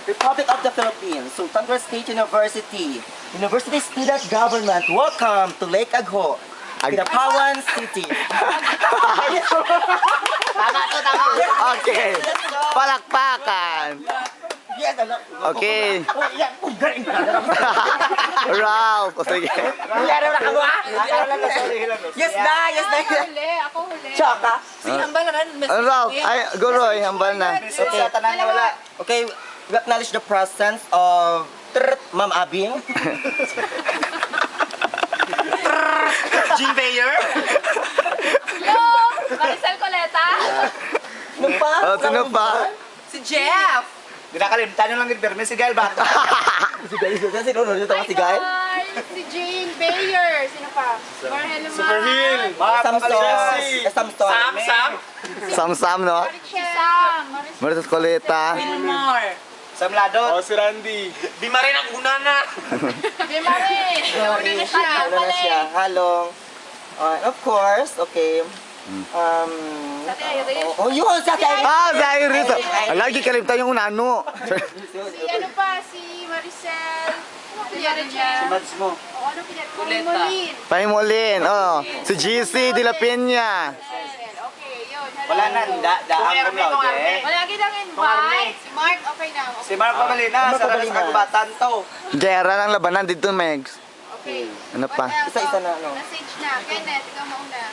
Republic of the Philippines, Sultanbura State University, University Student Government, welcome to Lake Agho, Pinapawan City. Tama to, tama. Okay. Palakpakan. Yes, alam. Okay. Oh, yan. Oh, galing ka. Ralph. O sige. Nangyari na kamo ah. Yes na, yes na. Ako huli. Tsaka. Hambal na rin. Ralph. Ay, Goroy. Hambal na. Okay, tanan na wala. Okay, we acknowledge the presence of Ma'am Abing. Jean Bayer. Hello! Maricel Coleta. Ano pa? Oh, sino pa? Si Jeff. Ginakalimtan nyo lang yung permis si Gail Bato. Si Gail. Sino nyo tawag si Gail? Si Jane Bayer. Sino pa? Marhelo Superhill. Mga Samson. Sam-Sam, no? Sam. Marites Coleta. Wilmore. Sam Ladot. Oh, si Randy. Bimarin ang una na. Bimarin. Nauna na siya. Ano na siya? Halong. Of course, okay. Oh, yun! Sa tayo! Ah, si Iris. Lagi kalimtan yung unano. Si ano pa? Si Maricel. Si Maricel. Mads mo. O ano pinag-Molin. Paimolin. Oh, si GC de la Peña. Okay, yun. Wala na. Daan ko lang. Wala kitang invite. Si Mark, okay na. Si Mark Pabalina. Mark Sa Pabalina. kagubatan to. Gera ng labanan dito, Megs. Okay. Ano pa? What else? Isa-isa na, ano? Message na. Kenneth, ikaw mauna.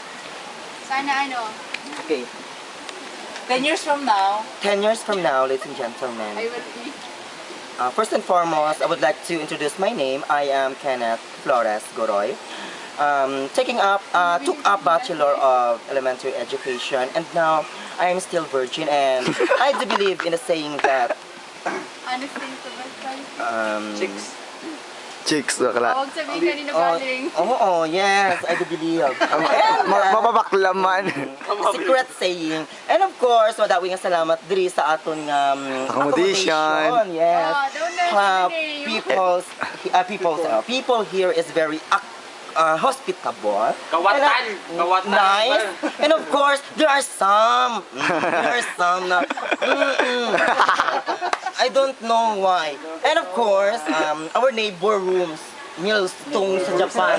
Sana ano? Okay. 10 years from now, 10 years from now, ladies and gentlemen, I will be... first and foremost, I would like to introduce my name. I am Kenneth Flores Goroy. Took up Bachelor of Elementary Education, and now I am still virgin, and I do believe in the saying that Honest thing to Chicks. Chicks, bakla. Huwag sabihin kanina galing. yes, I do believe. Mababaklaman. Secret saying. And of course, madawing nga salamat diri sa aton nga Accommodation. Yes. Don't know People here is very hospitable. Kawatan. And, Kawatan. nice. And of course, there are some. Na, I don't know why. And of course, our neighbor rooms, meals tong sa Japan.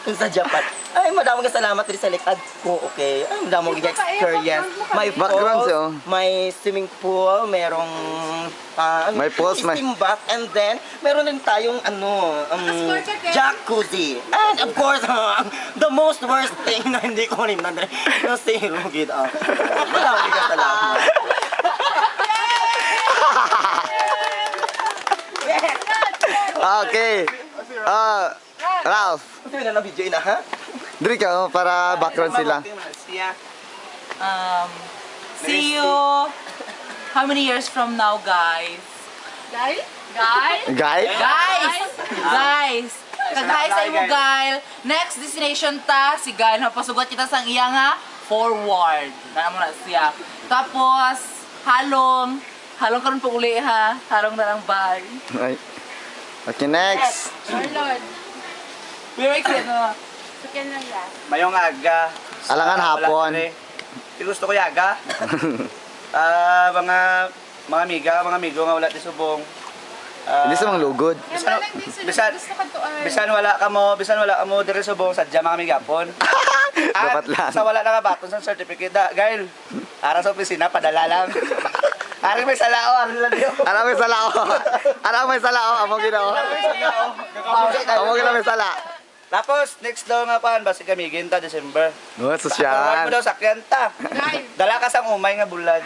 Sa Japan. Ay, madaming salamat rin sa likad ko, okay? Ay, madaming experience. May Background, pool, oh. may swimming pool, merong May pools, may... steam bath, and then meron din tayong jacuzzi. And of course, the most worst thing na hindi ko rin na si Rugid. Madaming salamat. Okay. Ralph. Ito yun na video na, ha? Diri ka, para background sila. See you how many years from now, guys? Guys? Guys? Guy? Guys! Kag-hi sa imo, Gail. Next destination ta, si Gail. Napasugot kita sa iya nga, forward. Nana mo na siya. Tapos, halong karon po uli ha. Halong na lang, bye. Ay. Okay, next. Charlotte. Very cute, no? Sakyan lang yan. Mayong aga. Alangan hapon. Gusto ko yaga. Mga amigo nga wala ti subong. Hindi sa mga lugod. Bisan wala ka mo diri subong sadya mga amigapon. Dapat lang. Sa wala na ka baton sa certificate da, Gail. Ara sa opisina padala lang. Ari may salao, ari lang yo. Ara may salao. Ara may salao. Amo ginawa. Amo ginawa may sala. Tapos next daw nga pan basi kami ginta December. Oh, Huwag sosyal. mo daw sakyan ta. Dala ka sang umay nga bulad.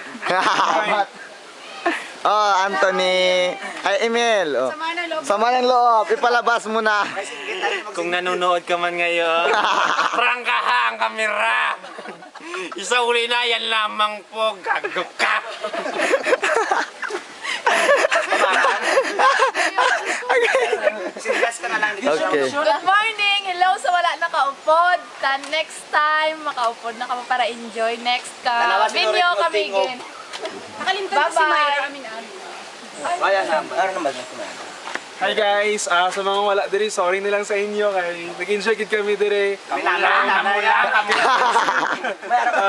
Oh, Anthony. Ay, Emil. Oh. Sama ng loob. Sama ng loob. Ipalabas mo na. Kung nanonood ka man ngayon, prangkaha ang kamera. Isa uli na, yan lamang po. Gago ka. Sinigas ka na lang dito. Okay. Good morning! Hello sa wala nakaupod. Next time, makaupod na kami para enjoy. Next Dalawa siguro video yung kami tingog. gin. Nakalimtan si Mayra. Amin. Kaya na. Ano naman yung Hi guys, sa mga wala diri, sorry na lang sa inyo kay nag-enjoy gid kami diri. Kamulang.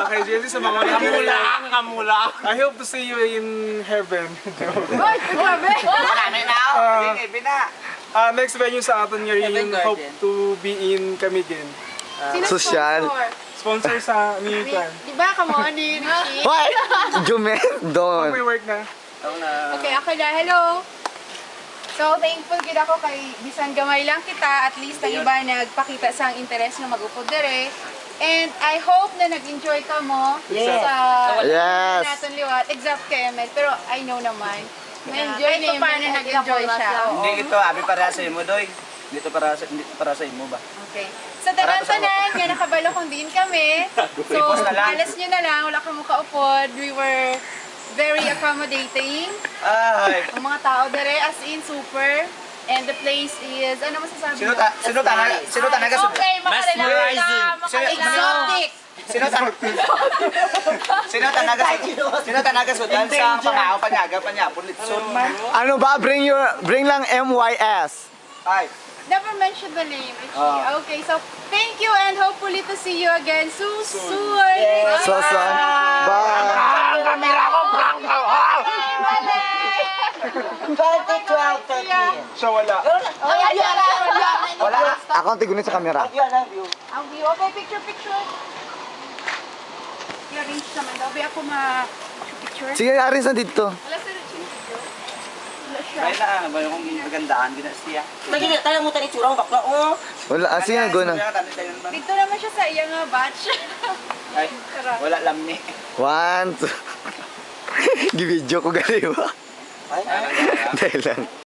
Kay Jency sa mga wala diri. Kamulang. I hope to see you in heaven. Uy, grabe! Next venue sa aton nga Heaven rin, hope Garden. to be in Camiguin. Social. Sponsor sa Miyukan. Di ba, come on, ni Richie? Why? Jume, doon. May work na. Okay, ako na. Hello! So, thankful gid ako kay bisan gamay lang kita, at least ang iba nagpakita sa interest na mag-upod dere. And I hope na nag-enjoy ka mo Yes. sa Yes. natin liwat, except kay Emel. Pero I know naman. Na-enjoy na yung paano nag-enjoy siya. Oo. Hindi ito, abi para sa imo, Doy. Dito para sa imo ba? Okay. Sa tanan-tanan, nga nakabalo kung din kami. So, Ipos na lang. alas nyo na lang, wala kang makaupod. We were very accommodating. Ay. Ang mga tao dere, as in, super. And the place is, ano masasabi Sino mo? talaga Okay, makarelax ka, Mesmerizing. makarelax. Sino talaga sudan sa pangao panyaga pulitson man. Ano ba? Bring lang MYS. Ay. Never mention the name, Richie. Okay, so thank you and hopefully to see you again soon. So, bye. Ang kamera ko, prank ka. 2012, 13. Siya wala. Wala. Ako ang tigunin sa camera. Yun ang view. Ang view. Okay, picture. I-arrange naman daw. Be ako ma-picture. Sige, arin sa dito. Wala sa Richie na video. Wala siya. Kaya na ba yung magandaan gina siya. Tayo mo tani churang bakla. Oh. Wala, sige, go na. Dito naman siya sa iyang batch. Ay, wala lamni. 1, 2. Gibidyo ko gali ba? Ay. Dahil lang.